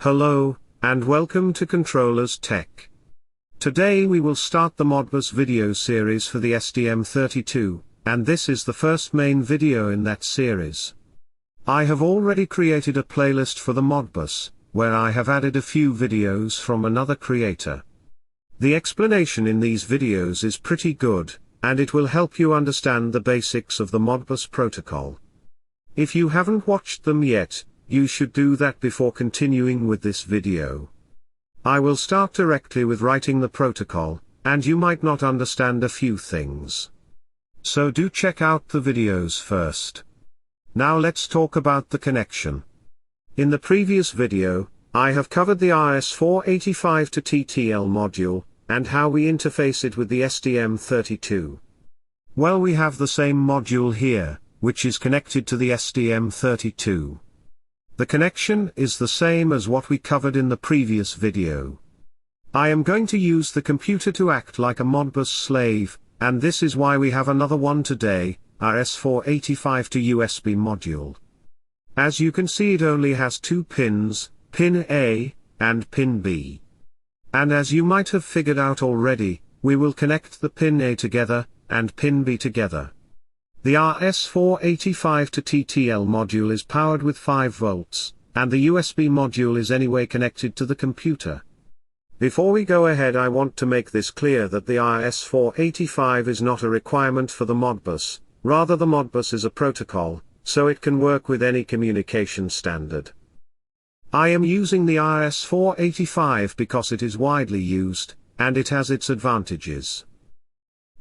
Hello, and welcome to Controllers Tech. Today we will start the Modbus video series for the STM32, and this is the first main video in that series. I have already created a playlist for the Modbus, where I have added a few videos from another creator. The explanation in these videos is pretty good, and it will help you understand the basics of the Modbus protocol. If you haven't watched them yet, you should do that before continuing with this video. I will start directly with writing the protocol, and you might not understand a few things. So do check out the videos first. Now let's talk about the connection. In the previous video, I have covered the RS485 to TTL module, and how we interface it with the STM32. Well, we have the same module here, which is connected to the STM32. The connection is the same as what we covered in the previous video. I am going to use the computer to act like a Modbus slave, and this is why we have another one today, RS485 to USB module. As you can see, it only has two pins, pin A, and pin B. And as you might have figured out already, we will connect the pin A together, and pin B together. The RS485 to TTL module is powered with 5 volts, and the USB module is anyway connected to the computer. Before we go ahead, I want to make this clear that the RS485 is not a requirement for the Modbus, rather the Modbus is a protocol, so it can work with any communication standard. I am using the RS485 because it is widely used, and it has its advantages.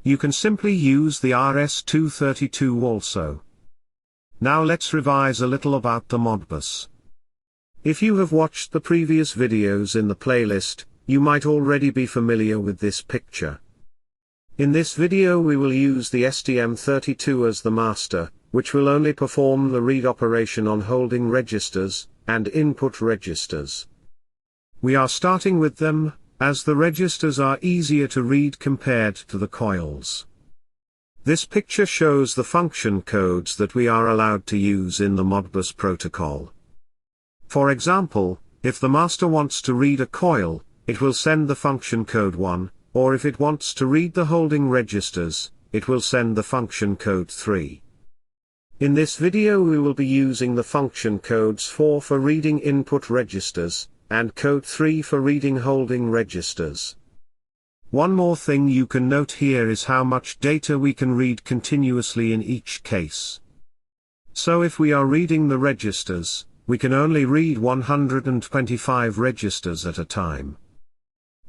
You can simply use the STM32 also. Now let's revise a little about the Modbus. If you have watched the previous videos in the playlist, you might already be familiar with this picture. In this video we will use the STM32 as the master, which will only perform the read operation on holding registers and input registers. We are starting with them, as the registers are easier to read compared to the coils. This picture shows the function codes that we are allowed to use in the Modbus protocol. For example, if the master wants to read a coil, it will send the function code 1, or if it wants to read the holding registers, it will send the function code 3. In this video we will be using the function codes 4 for reading input registers, and code 3 for reading holding registers. One more thing you can note here is how much data we can read continuously in each case. So if we are reading the registers, we can only read 125 registers at a time.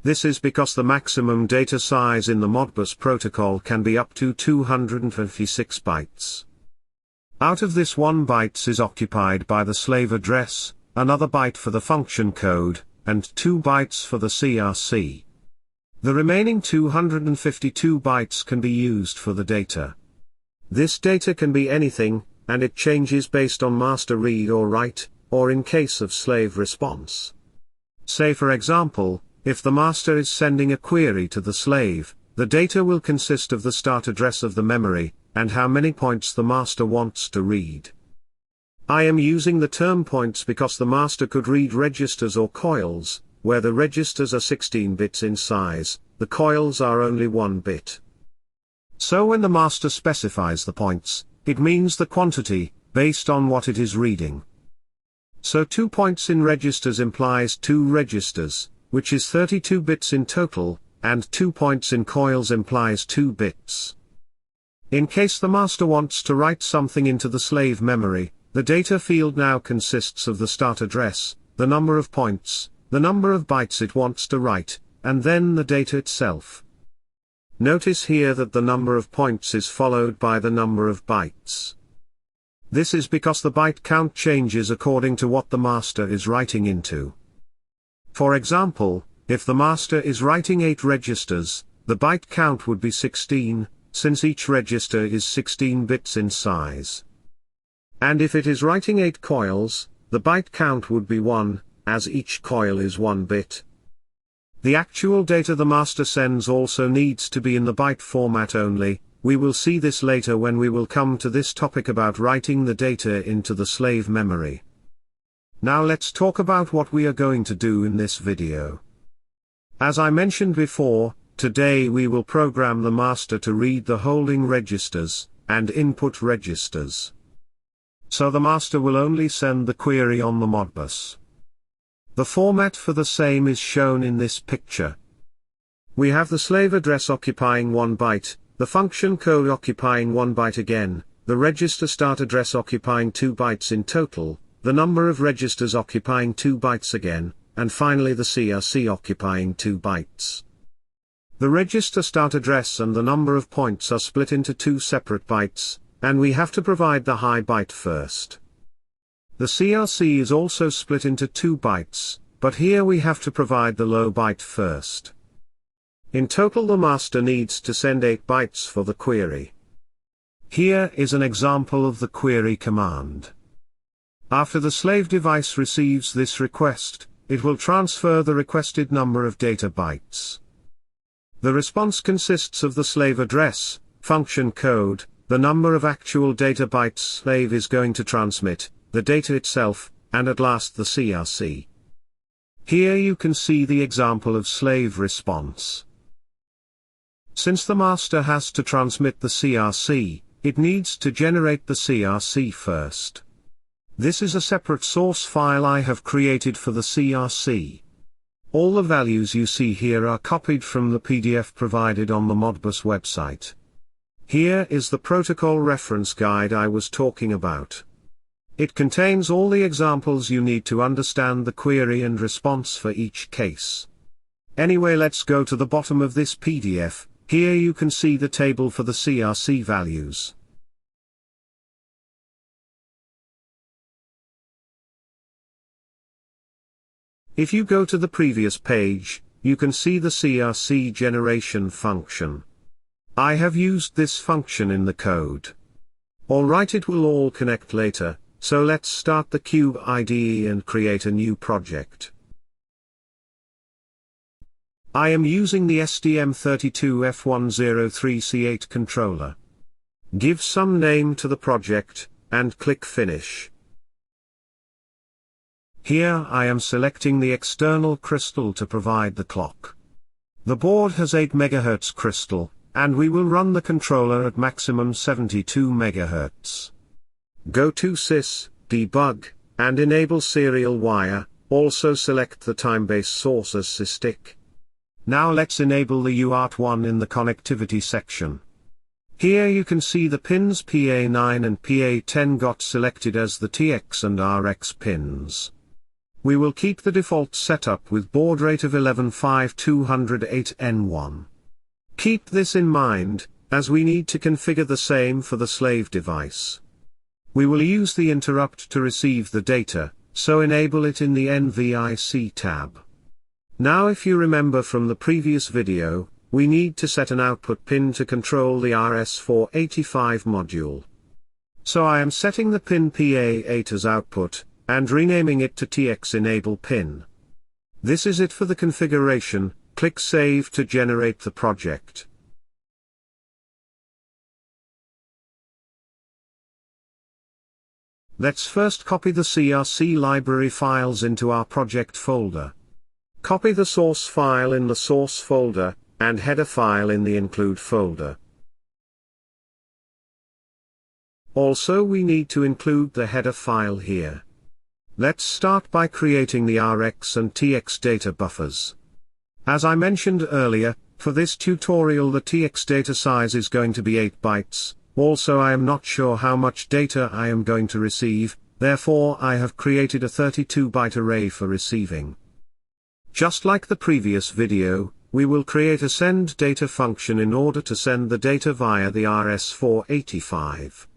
This is because the maximum data size in the Modbus protocol can be up to 256 bytes. Out of this, 1 byte is occupied by the slave address, another byte for the function code, and 2 bytes for the CRC. The remaining 252 bytes can be used for the data. This data can be anything, and it changes based on master read or write, or in case of slave response. Say for example, if the master is sending a query to the slave, the data will consist of the start address of the memory, and how many points the master wants to read. I am using the term points because the master could read registers or coils, where the registers are 16 bits in size, the coils are only 1 bit. So when the master specifies the points, it means the quantity, based on what it is reading. So 2 points in registers implies 2 registers, which is 32 bits in total, and 2 points in coils implies 2 bits. In case the master wants to write something into the slave memory, the data field now consists of the start address, the number of points, the number of bytes it wants to write, and then the data itself. Notice here that the number of points is followed by the number of bytes. This is because the byte count changes according to what the master is writing into. For example, if the master is writing 8 registers, the byte count would be 16, since each register is 16 bits in size. And if it is writing 8 coils, the byte count would be 1, as each coil is 1 bit. The actual data the master sends also needs to be in the byte format only. We will see this later when we will come to this topic about writing the data into the slave memory. Now let's talk about what we are going to do in this video. As I mentioned before, today we will program the master to read the holding registers and input registers. So the master will only send the query on the Modbus. The format for the same is shown in this picture. We have the slave address occupying 1 byte, the function code occupying 1 byte again, the register start address occupying 2 bytes in total, the number of registers occupying 2 bytes again, and finally the CRC occupying 2 bytes. The register start address and the number of points are split into 2 separate bytes, and we have to provide the high byte first. The CRC is also split into 2 bytes, but here we have to provide the low byte first. In total the master needs to send 8 bytes for the query. Here is an example of the query command. After the slave device receives this request, it will transfer the requested number of data bytes. The response consists of the slave address, function code, the number of actual data bytes slave is going to transmit, the data itself, and at last the CRC. Here you can see the example of slave response. Since the master has to transmit the CRC, it needs to generate the CRC first. This is a separate source file I have created for the CRC. All the values you see here are copied from the PDF provided on the Modbus website. Here is the protocol reference guide I was talking about. It contains all the examples you need to understand the query and response for each case. Anyway, let's go to the bottom of this PDF. Here you can see the table for the CRC values. If you go to the previous page, you can see the CRC generation function. I have used this function in the code. Alright, it will all connect later, so let's start the Cube IDE and create a new project. I am using the STM32 F103C8 controller. Give some name to the project, and click Finish. Here I am selecting the external crystal to provide the clock. The board has 8 MHz crystal, and we will run the controller at maximum 72 MHz. Go to Sys, Debug, and enable serial wire, also select the time-based source as SysTick. Now let's enable the UART1 in the connectivity section. Here you can see the pins PA9 and PA10 got selected as the TX and RX pins. We will keep the default setup with baud rate of 115208N1. Keep this in mind, as we need to configure the same for the slave device. We will use the interrupt to receive the data, so enable it in the NVIC tab. Now if you remember from the previous video, we need to set an output pin to control the RS485 module. So I am setting the pin PA8 as output, and renaming it to TX enable pin. This is it for the configuration. Click Save to generate the project. Let's first copy the CRC library files into our project folder. Copy the source file in the source folder, and header file in the include folder. Also we need to include the header file here. Let's start by creating the RX and TX data buffers. As I mentioned earlier, for this tutorial the TX data size is going to be 8 bytes, also I am not sure how much data I am going to receive, therefore I have created a 32-byte array for receiving. Just like the previous video, we will create a send data function in order to send the data via the RS485.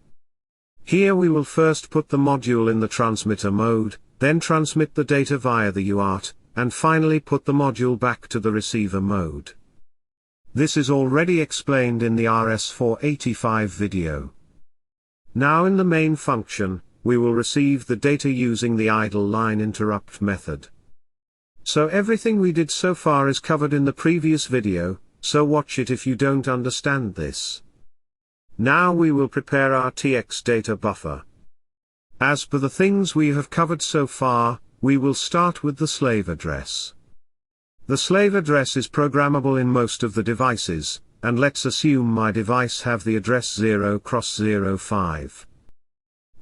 Here we will first put the module in the transmitter mode, then transmit the data via the UART, and finally put the module back to the receiver mode. This is already explained in the RS485 video. Now in the main function, we will receive the data using the idle line interrupt method. So everything we did so far is covered in the previous video, so watch it if you don't understand this. Now we will prepare our TX data buffer. As per the things we have covered so far, we will start with the slave address. The slave address is programmable in most of the devices, and let's assume my device have the address 0x05.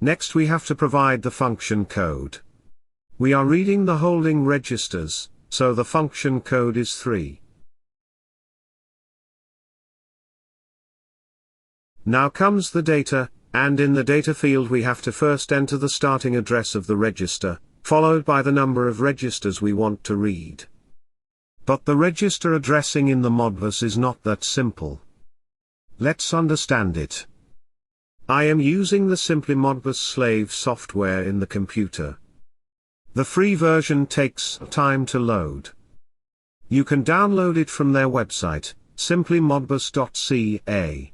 Next we have to provide the function code. We are reading the holding registers, so the function code is 3. Now comes the data, and in the data field we have to first enter the starting address of the register, followed by the number of registers we want to read. But the register addressing in the Modbus is not that simple. Let's understand it. I am using the Simply Modbus slave software in the computer. The free version takes time to load. You can download it from their website, simplymodbus.ca.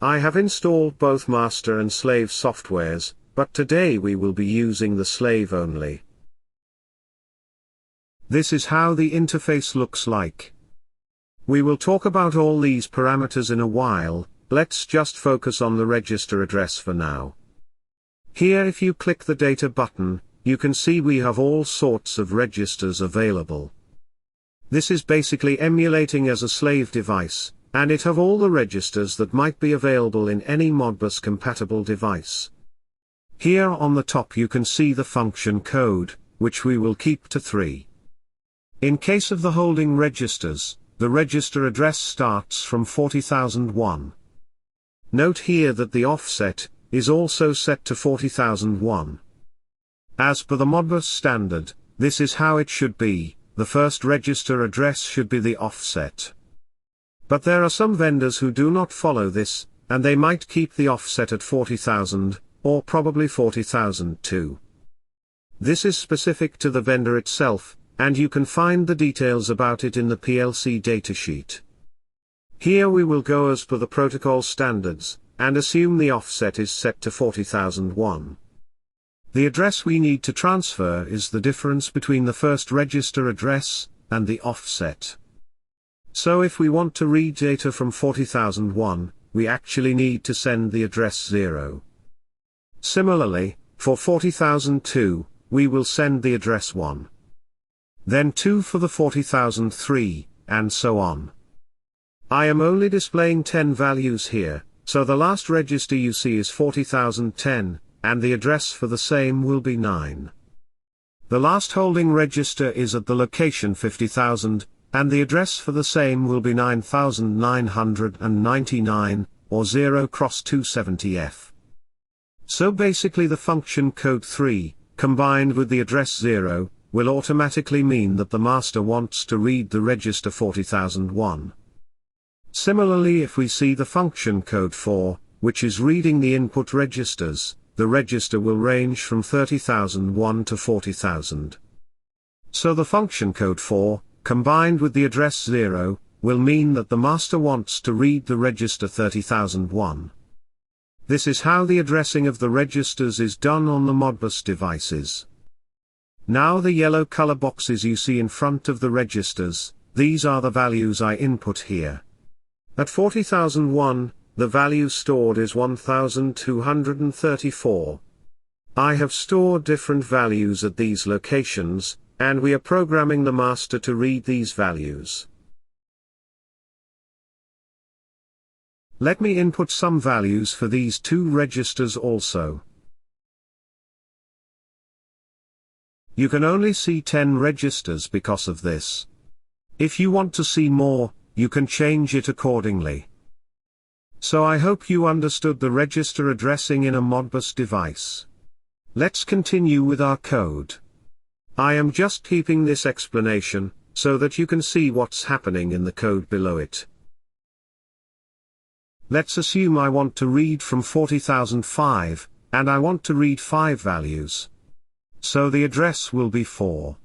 I have installed both master and slave softwares, but today we will be using the slave only. This is how the interface looks like. We will talk about all these parameters in a while, let's just focus on the register address for now. Here if you click the data button, you can see we have all sorts of registers available. This is basically emulating as a slave device, and it have all the registers that might be available in any Modbus compatible device. Here on the top you can see the function code, which we will keep to 3. In case of the holding registers, the register address starts from 40,001. Note here that the offset is also set to 40,001. As per the Modbus standard, this is how it should be, the first register address should be the offset. But there are some vendors who do not follow this, and they might keep the offset at 40,000, or probably 40,002. This is specific to the vendor itself, and you can find the details about it in the PLC datasheet. Here we will go as per the protocol standards, and assume the offset is set to 40,001. The address we need to transfer is the difference between the first register address and the offset. So if we want to read data from 40,001, we actually need to send the address 0. Similarly, for 40,002, we will send the address 1. Then 2 for the 40,003, and so on. I am only displaying 10 values here, so the last register you see is 40,010, and the address for the same will be 9. The last holding register is at the location 50,000, and the address for the same will be 9,999, or 0x270F. So basically the function code 3, combined with the address 0, will automatically mean that the master wants to read the register 40,001. Similarly, if we see the function code 4, which is reading the input registers, the register will range from 30,001 to 40,000. So the function code 4, combined with the address 0, will mean that the master wants to read the register 30,001. This is how the addressing of the registers is done on the Modbus devices. Now the yellow color boxes you see in front of the registers, these are the values I input here. At 40,001, the value stored is 1234. I have stored different values at these locations, and we are programming the master to read these values. Let me input some values for these two registers also. You can only see 10 registers because of this. If you want to see more, you can change it accordingly. So I hope you understood the register addressing in a Modbus device. Let's continue with our code. I am just keeping this explanation, so that you can see what's happening in the code below it. Let's assume I want to read from 40,005, and I want to read 5 values. So the address will be 4.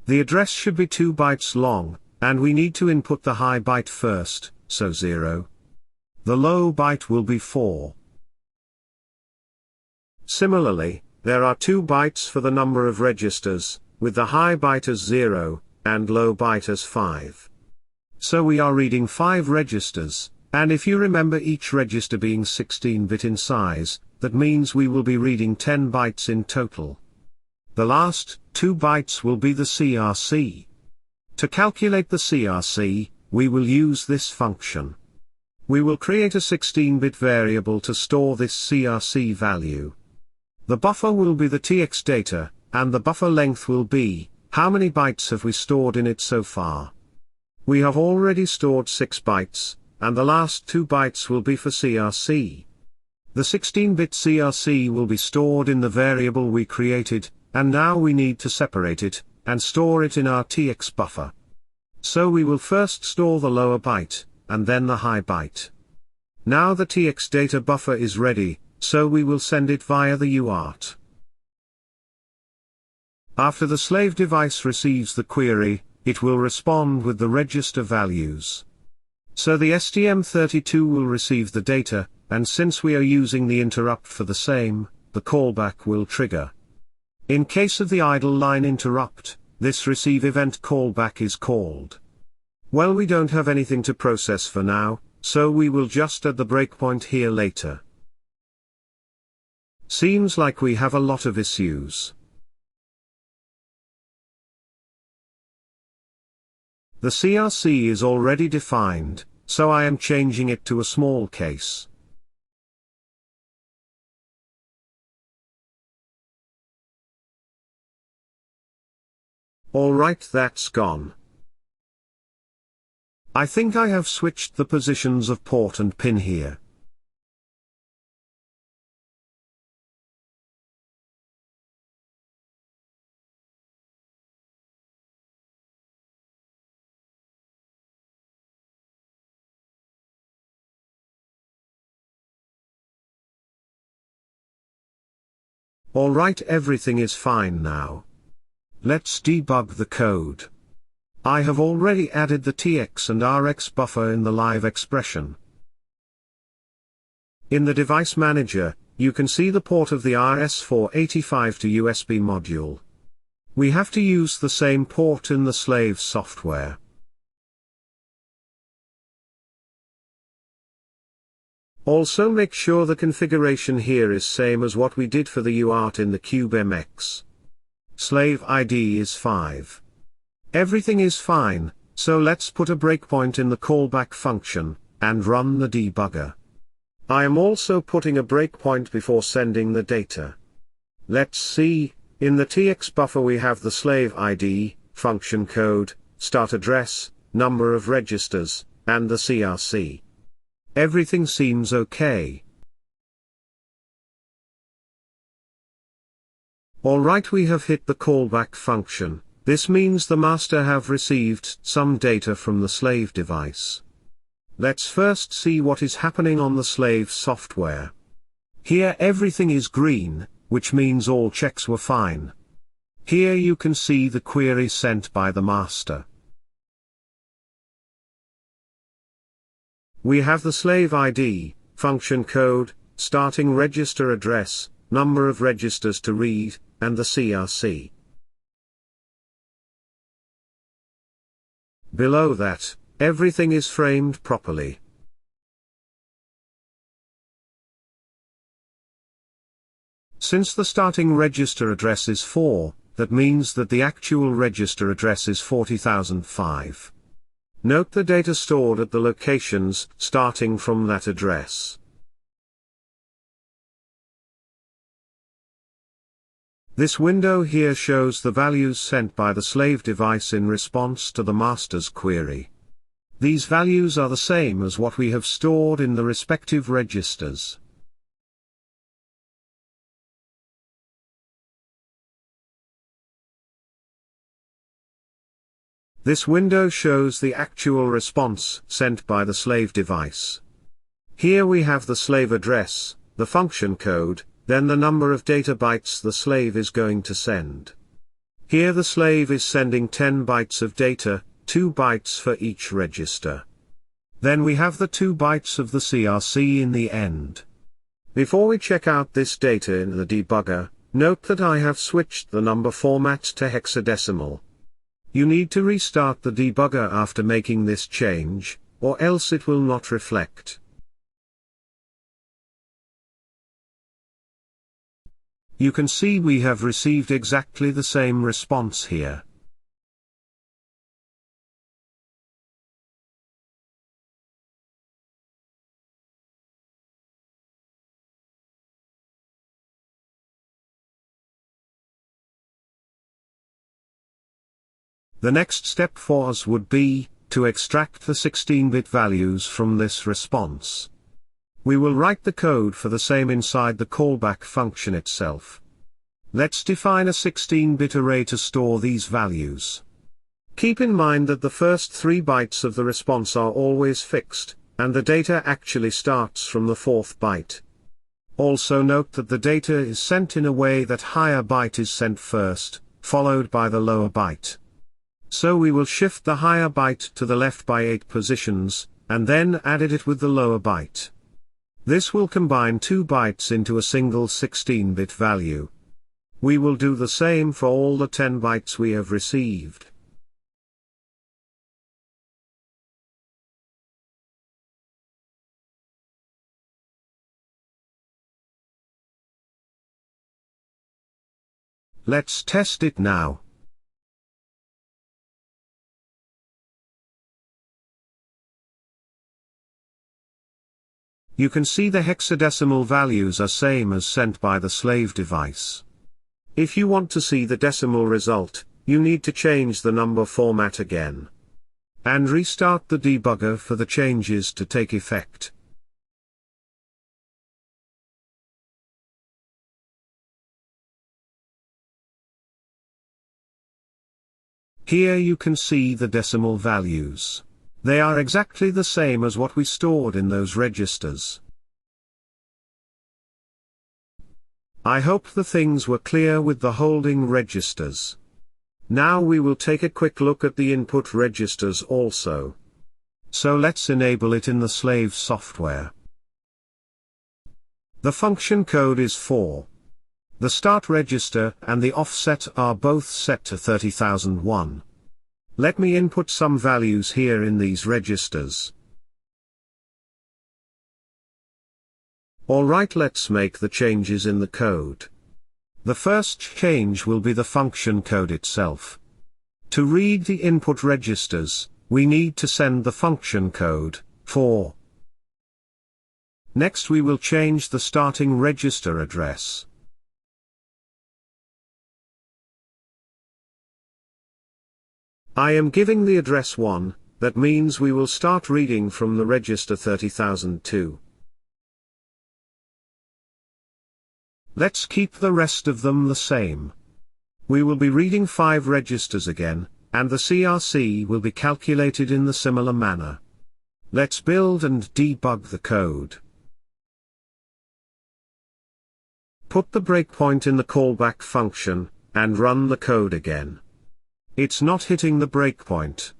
The address should be 2 bytes long, and we need to input the high byte first, so 0. The low byte will be 4. Similarly, there are 2 bytes for the number of registers, with the high byte as 0, and low byte as 5. So we are reading 5 registers, and if you remember each register being 16-bit in size, that means we will be reading 10 bytes in total. The last 2 bytes will be the CRC. To calculate the CRC, we will use this function. We will create a 16-bit variable to store this CRC value. The buffer will be the TX data, and the buffer length will be, how many bytes have we stored in it so far? We have already stored 6 bytes, and the last 2 bytes will be for CRC. The 16-bit CRC will be stored in the variable we created, and now we need to separate it, and store it in our TX buffer. So we will first store the lower byte, and then the high byte. Now the TX data buffer is ready, so we will send it via the UART. After the slave device receives the query, it will respond with the register values. So the STM32 will receive the data, and since we are using the interrupt for the same, the callback will trigger. In case of the idle line interrupt, this receive event callback is called. Well, we don't have anything to process for now, so we will just add the breakpoint here later. Seems like we have a lot of issues. The CRC is already defined, so I am changing it to a small case. Alright, that's gone. I think I have switched the positions of port and pin here. Alright, everything is fine now. Let's debug the code. I have already added the TX and RX buffer in the live expression. In the device manager, you can see the port of the RS485 to USB module. We have to use the same port in the slave software. Also make sure the configuration here is same as what we did for the UART in the CubeMX. Slave ID is 5. Everything is fine, so let's put a breakpoint in the callback function, and run the debugger. I am also putting a breakpoint before sending the data. Let's see, in the TX buffer we have the slave ID, function code, start address, number of registers, and the CRC. Everything seems okay. Alright, we have hit the callback function. This means the master have received some data from the slave device. Let's first see what is happening on the slave software. Here everything is green, which means all checks were fine. Here you can see the query sent by the master. We have the slave ID, function code, starting register address, number of registers to read, and the CRC. Below that, everything is framed properly. Since the starting register address is 4, that means that the actual register address is 40,005. Note the data stored at the locations, starting from that address. This window here shows the values sent by the slave device in response to the master's query. These values are the same as what we have stored in the respective registers. This window shows the actual response sent by the slave device. Here we have the slave address, the function code, then the number of data bytes the slave is going to send. Here the slave is sending 10 bytes of data, 2 bytes for each register. Then we have the 2 bytes of the CRC in the end. Before we check out this data in the debugger, note that I have switched the number format to hexadecimal. You need to restart the debugger after making this change, or else it will not reflect. You can see we have received exactly the same response here. The next step for us would be to extract the 16-bit values from this response. We will write the code for the same inside the callback function itself. Let's define a 16-bit array to store these values. Keep in mind that the first 3 bytes of the response are always fixed, and the data actually starts from the 4th byte. Also note that the data is sent in a way that higher byte is sent first, followed by the lower byte. So we will shift the higher byte to the left by 8 positions, and then added it with the lower byte. This will combine 2 bytes into a single 16-bit value. We will do the same for all the 10 bytes we have received. Let's test it now. You can see the hexadecimal values are same as sent by the slave device. If you want to see the decimal result, you need to change the number format again. And restart the debugger for the changes to take effect. Here you can see the decimal values. They are exactly the same as what we stored in those registers. I hope the things were clear with the holding registers. Now we will take a quick look at the input registers also. So let's enable it in the slave software. The function code is 4. The start register and the offset are both set to 30,001. Let me input some values here in these registers. Alright, let's make the changes in the code. The first change will be the function code itself. To read the input registers, we need to send the function code, 4. Next we will change the starting register address. I am giving the address 1, that means we will start reading from the register 30,002. Let's keep the rest of them the same. We will be reading 5 registers again, and the CRC will be calculated in the similar manner. Let's build and debug the code. Put the breakpoint in the callback function, and run the code again. It's not hitting the breakpoint.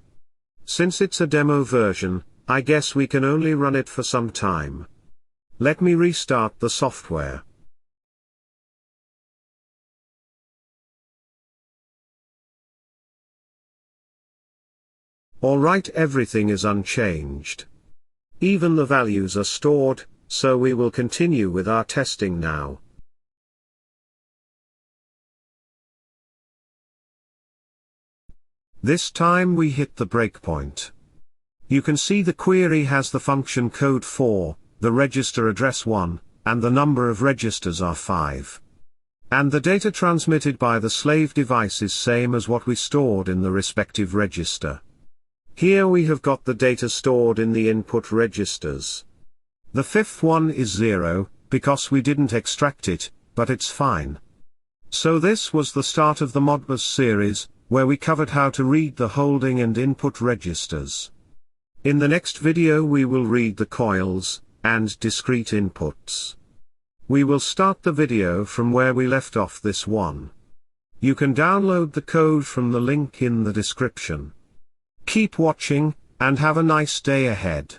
Since it's a demo version, I guess we can only run it for some time. Let me restart the software. Alright, everything is unchanged. Even the values are stored, so we will continue with our testing now. This time we hit the breakpoint. You can see the query has the function code 4, the register address 1, and the number of registers are 5. And the data transmitted by the slave device is same as what we stored in the respective register. Here we have got the data stored in the input registers. The 5th one is 0, because we didn't extract it, but it's fine. So this was the start of the Modbus series, where we covered how to read the holding and input registers. In the next video we will read the coils, and discrete inputs. We will start the video from where we left off this one. You can download the code from the link in the description. Keep watching, and have a nice day ahead.